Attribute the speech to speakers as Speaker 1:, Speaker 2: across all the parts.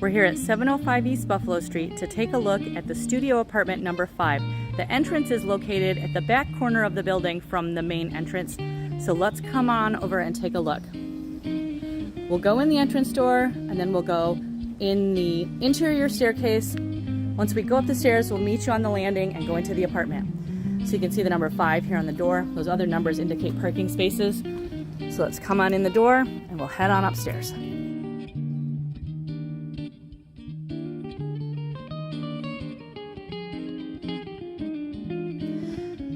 Speaker 1: We're here at 705 East Buffalo Street to take a look at the studio apartment number 5. The entrance is located at the back corner of the building from the main entrance, so let's come on over and take a look. We'll go in the entrance door and then we'll go in the interior staircase. Once we go up the stairs, we'll meet you on the landing and go into the apartment. So you can see the number 5 here on the door. Those other numbers indicate parking spaces. So let's come on in the door and we'll head on upstairs.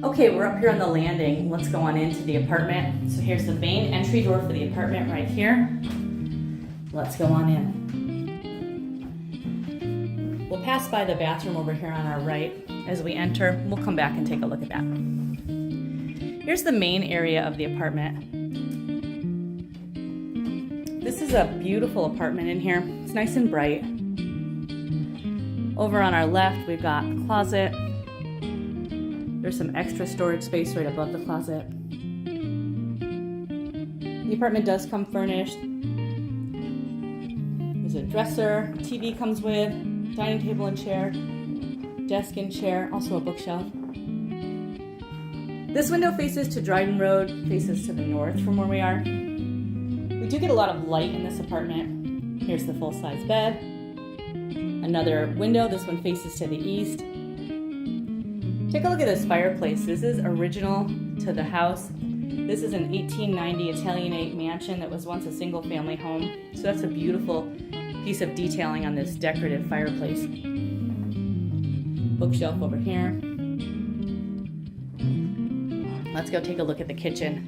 Speaker 1: Okay, we're up here on the landing. Let's go on into the apartment. So here's the main entry door for the apartment right here. Let's go on in. We'll pass by the bathroom over here on our right. As we enter, we'll come back and take a look at that. Here's the main area of the apartment. This is a beautiful apartment in here. It's nice and bright. Over on our left, we've got a closet. There's some extra storage space right above the closet. The apartment does come furnished. There's a dresser, TV comes with, dining table and chair, desk and chair, also a bookshelf. This window faces to Dryden Road, faces to the north from where we are. We do get a lot of light in this apartment. Here's the full-size bed. Another window, this one faces to the east. Take a look at this fireplace. This is original to the house. This is an 1890 Italianate mansion that was once a single-family home. So that's a beautiful piece of detailing on this decorative fireplace. Bookshelf over here. Let's go take a look at the kitchen.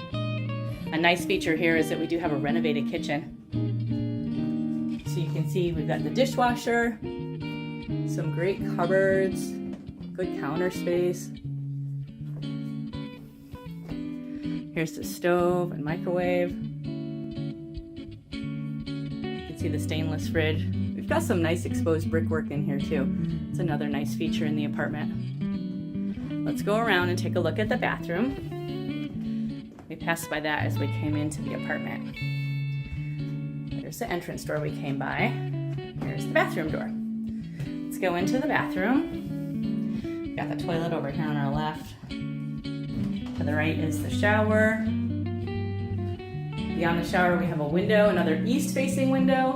Speaker 1: A nice feature here is that we do have a renovated kitchen. So you can see we've got the dishwasher, some great cupboards, good counter space. Here's the stove and microwave. You can see the stainless fridge. We've got some nice exposed brickwork in here too. It's another nice feature in the apartment. Let's go around and take a look at the bathroom. We passed by that as we came into the apartment. There's the entrance door we came by. Here's the bathroom door. Let's go into the bathroom. Got the toilet over here on our left. To the right is the shower. Beyond the shower we have a window, another east-facing window.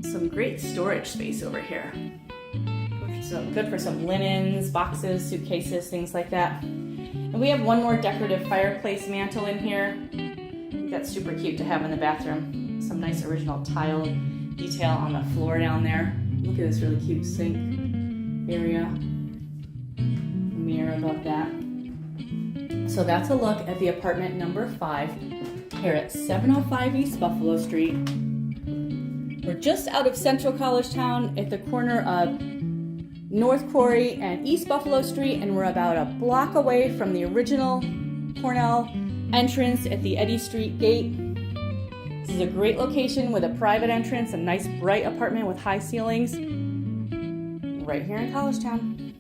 Speaker 1: Some great storage space over here. So good for some linens, boxes, suitcases, things like that. And we have one more decorative fireplace mantle in here. I think that's super cute to have in the bathroom. Some nice original tile detail on the floor down there. Look at this really cute sink area. Mirror above that. So that's a look at the apartment number 5 here at 705 East Buffalo Street. We're just out of Central Collegetown at the corner of North Quarry and East Buffalo Street, and we're about a block away from the original Cornell entrance at the Eddy Street gate. This is a great location with a private entrance, a nice bright apartment with high ceilings, right here in Collegetown.